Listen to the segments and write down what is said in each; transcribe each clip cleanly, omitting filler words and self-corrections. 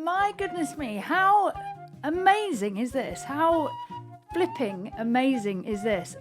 my goodness me, how amazing is this? How flipping amazing is this?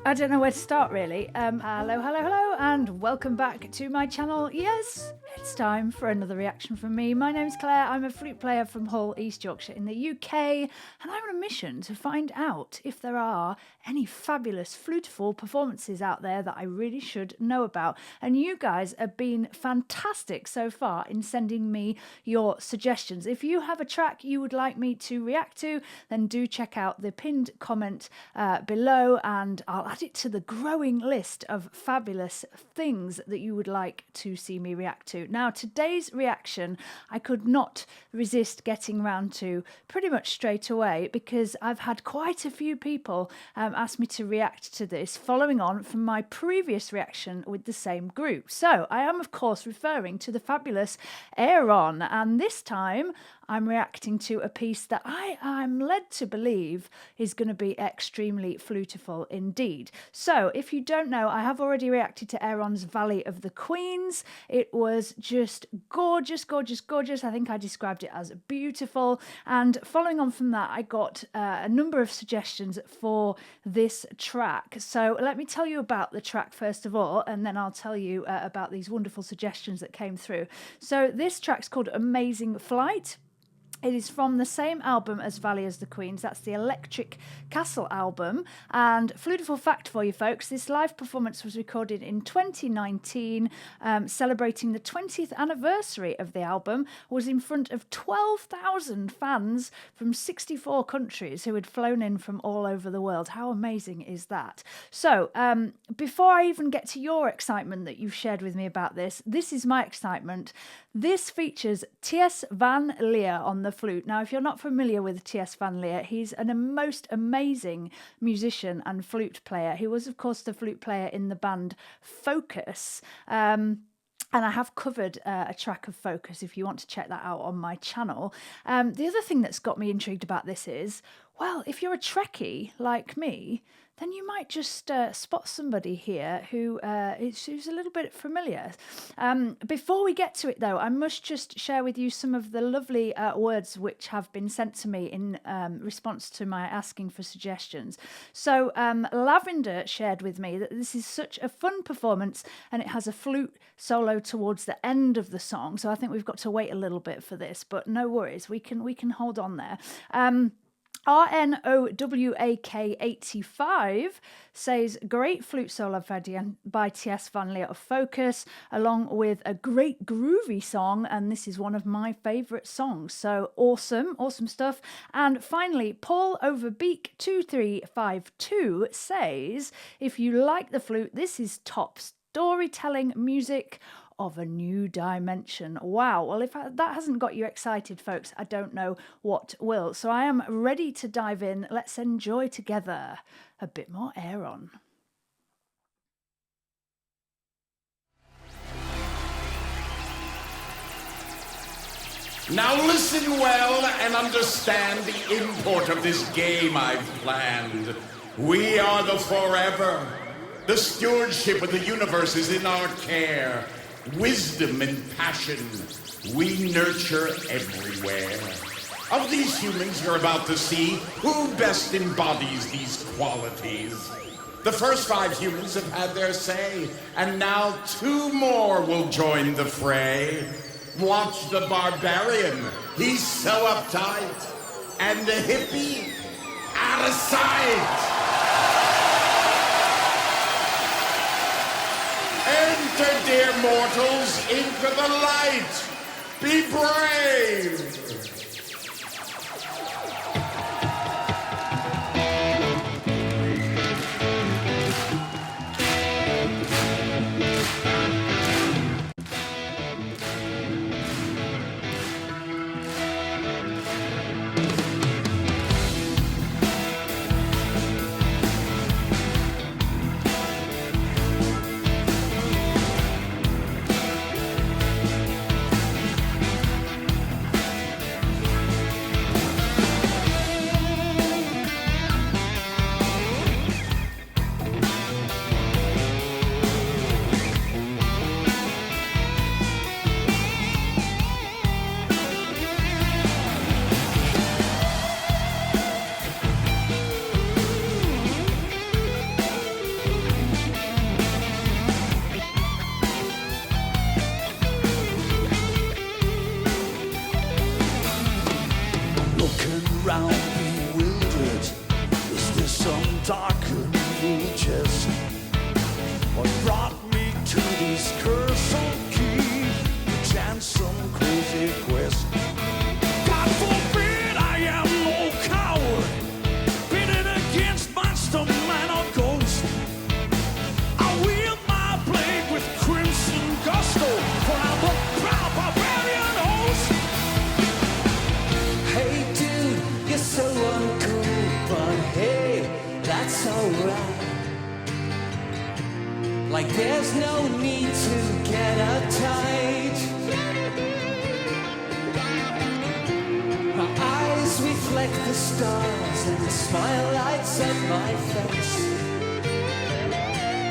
I don't know where to start really. Hello, and welcome back to my channel. Yes, it's time for another reaction from me. My name's Claire, I'm a flute player from Hull, East Yorkshire in the UK, and I'm on a mission to find out if there are any fabulous Flutifull performances out there that I really should know about. And you guys have been fantastic so far in sending me your suggestions. If you have a track you would like me to react to, then do check out the pinned comment below, and I'll add it to the growing list of fabulous things that you would like to see me react to. Now, today's reaction I could not resist getting round to pretty much straight away, because I've had quite a few people ask me to react to this following on from my previous reaction with the same group. So I am of course referring to the fabulous Ayreon, and this time I'm reacting to a piece that I'm led to believe is going to be extremely Flutifull indeed. So if you don't know, I have already reacted to Ayreon's Valley of the Queens. It was just gorgeous, gorgeous, gorgeous. I think I described it as beautiful. And following on from that, I got a number of suggestions for this track. So let me tell you about the track first of all, and then I'll tell you about these wonderful suggestions that came through. So this track's called Amazing Flight. It is from the same album as Valley of the Queens. That's the Electric Castle album. And Flutifull fact for you folks, this live performance was recorded in 2019, celebrating the 20th anniversary of the album, was in front of 12,000 fans from 64 countries who had flown in from all over the world. How amazing is that? So before I even get to your excitement that you've shared with me about this, this is my excitement. This features T.S. Van Leer on the flute. Now, if you're not familiar with T.S. Van Leer, he's a most amazing musician and flute player. He was, of course, the flute player in the band Focus. And I have covered a track of Focus if you want to check that out on my channel. The other thing that's got me intrigued about this is, well, if you're a Trekkie like me, then you might just spot somebody here who's a little bit familiar. Before we get to it, though, I must just share with you some of the lovely words which have been sent to me in response to my asking for suggestions. So Lavender shared with me that this is such a fun performance, and it has a flute solo towards the end of the song. So I think we've got to wait a little bit for this, but no worries, we can hold on there. RNOWAK85 says, great flute solo by T.S. Van Leer of Focus, along with a great groovy song, and this is one of my favourite songs. So awesome, awesome stuff. And finally, Paul Overbeek 2352 says, if you like the flute, this is top storytelling music of a new dimension. Wow, well, if that hasn't got you excited, folks, I don't know what will. So I am ready to dive in. Let's enjoy together a bit more Ayreon. Now listen well and understand the import of this game I've planned. We are the forever. The stewardship of the universe is in our care. Wisdom and passion we nurture everywhere. Of these humans you're about to see, who best embodies these qualities? The first 5 humans have had their say, and now 2 more will join the fray. Watch the barbarian, he's so uptight, and the hippie, out of sight. Enter, dear mortals, into the light. Be brave. request. God forbid I am no coward, pitted against monster man or ghost. I wield my blade with crimson gusto, for I'm the proud barbarian host. Hey dude, you're so uncool, but hey, that's alright. Like there's no need to get uptight. My eyes reflect the stars and the smile lights up my face.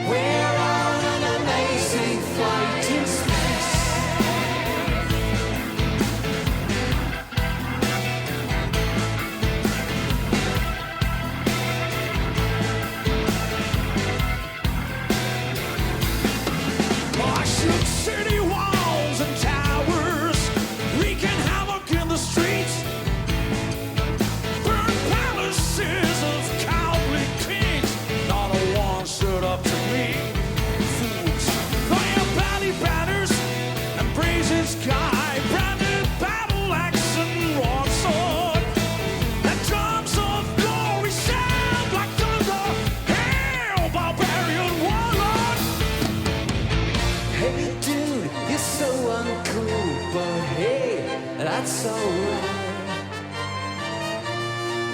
We're on an amazing flight in space. I shoot city walls and towers, wreaking havoc in the streets. Burn palaces of cowardly kings, not a one stood up to me. Fools, fire bally banners and brazen sky, branded battle axe and broadsword. The drums of glory sound like thunder. Hail, barbarian warlord! Hey dude, you're so uncool, but hey, that's alright.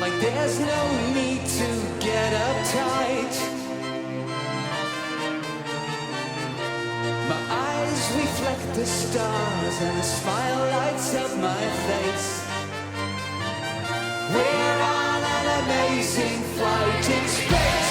Like there's no need to get uptight. My eyes reflect the stars and the smile lights up my face. We're on an amazing flight in space.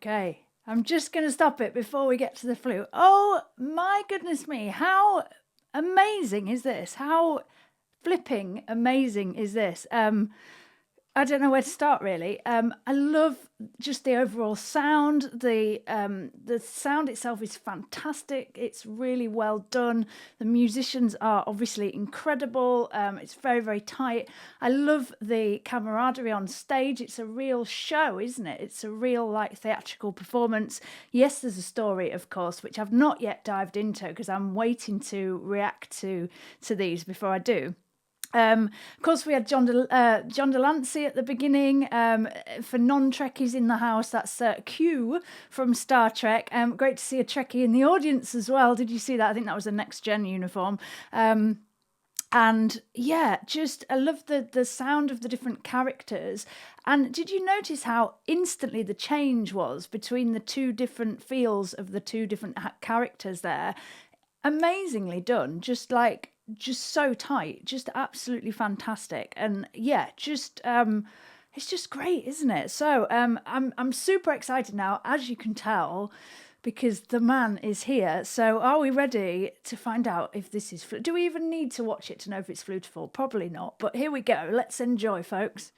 Okay, I'm just going to stop it before we get to the flute. Oh my goodness me, how amazing is this? How flipping amazing is this? I don't know where to start really. I love just the overall sound. The sound itself is fantastic. It's really well done. The musicians are obviously incredible. It's very, very tight. I love the camaraderie on stage. It's a real show, isn't it? It's a real like theatrical performance. Yes, there's a story, of course, which I've not yet dived into because I'm waiting to react to these before I do. Of course, we had John Delancey at the beginning. For non-Trekkies in the house, that's Q from Star Trek. Great to see a Trekkie in the audience as well. Did you see that? I think that was a Next Gen uniform. And yeah, just I love the sound of the different characters. And did you notice how instantly the change was between the two different feels of the two different characters there? Amazingly done. Just so tight, just absolutely fantastic. And yeah, just It's just great, isn't it? So I'm super excited now, as you can tell, because the man is here. So are we ready to find out if this is... Do we even need to watch it to know if it's Flutifull? Probably not, but here we go. Let's enjoy, folks.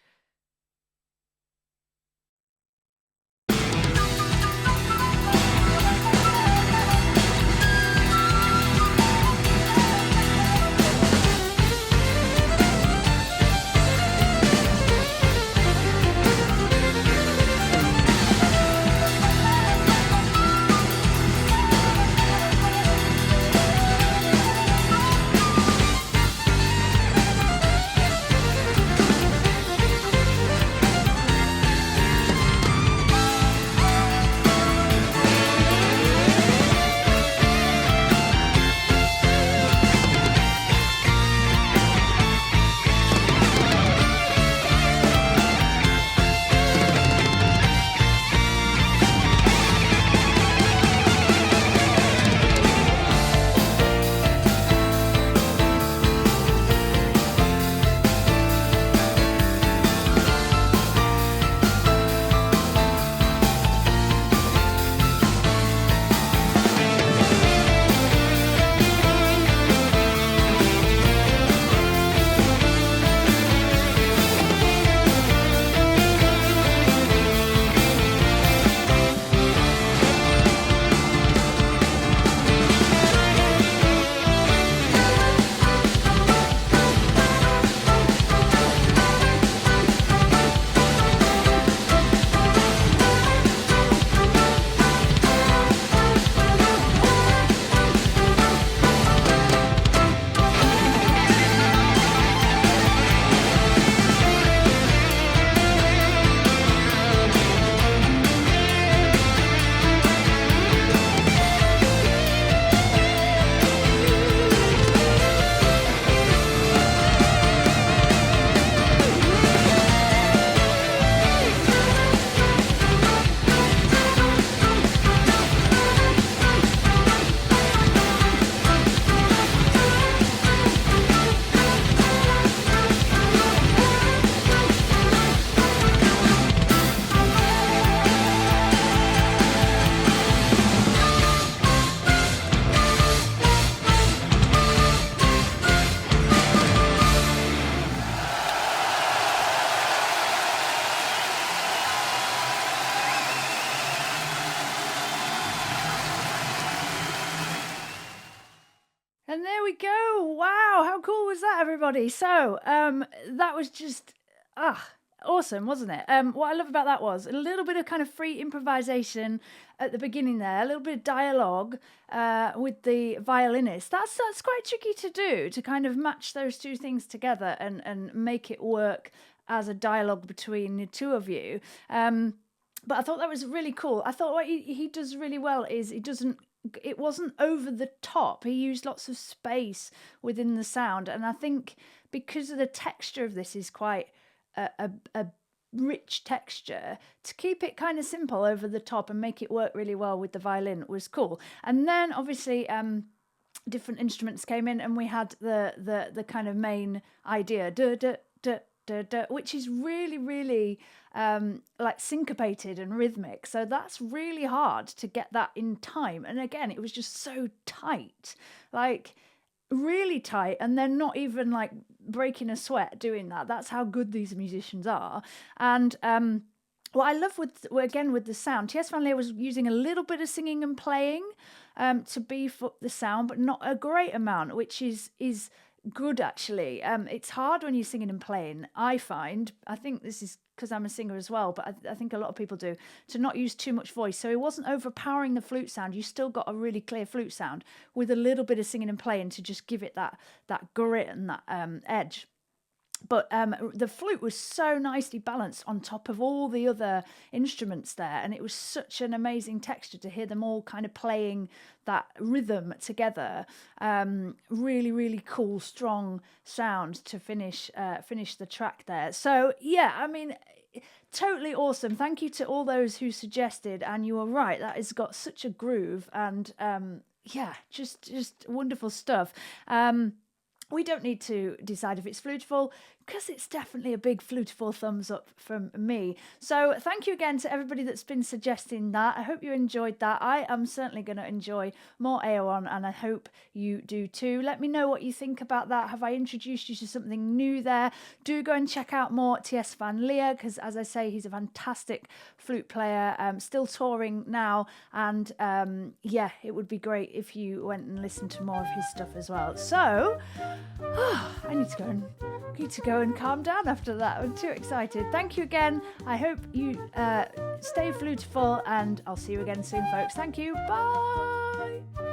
And there we go. Wow, how cool was that, everybody? So that was just awesome, wasn't it? What I love about that was a little bit of kind of free improvisation at the beginning there, a little bit of dialogue with the violinist. That's quite tricky to do, to kind of match those two things together and make it work as a dialogue between the two of you. But I thought that was really cool. I thought what he does really well is it wasn't over the top. He used lots of space within the sound. And I think because of the texture of this is quite a rich texture, to keep it kind of simple over the top and make it work really well with the violin was cool. And then obviously different instruments came in, and we had the kind of main idea, which is really, really like syncopated and rhythmic. So that's really hard to get that in time. And again, it was just so tight, like really tight, and they're not even like breaking a sweat doing that. That's how good these musicians are. And what I love with the sound, T.S. Van Leer was using a little bit of singing and playing to beef up the sound, but not a great amount, which is good actually. It's hard when you're singing and playing, I find. I think this is because I'm a singer as well, but I think a lot of people do, to not use too much voice. So it wasn't overpowering the flute sound. You still got a really clear flute sound with a little bit of singing and playing to just give it that grit and that edge. But the flute was so nicely balanced on top of all the other instruments there, and it was such an amazing texture to hear them all kind of playing that rhythm together. Really, really cool, strong sound to finish the track there. So yeah, I mean, totally awesome. Thank you to all those who suggested, and you were right, that has got such a groove, and yeah, just wonderful stuff. We don't need to decide if it's Flutifull. because it's definitely a big Flutifull thumbs up from me. So thank you again to everybody that's been suggesting that. I hope you enjoyed that. I am certainly going to enjoy more Ayreon, and I hope you do too. Let me know what you think about that. Have I introduced you to something new there? Do go and check out more TS Van Leer, because as I say, he's a fantastic flute player, still touring now, and yeah, it would be great if you went and listened to more of his stuff as well. So I need to go and calm down after that. I'm too excited. Thank you again. I hope you stay Flutifull, and I'll see you again soon, folks. Thank you. Bye.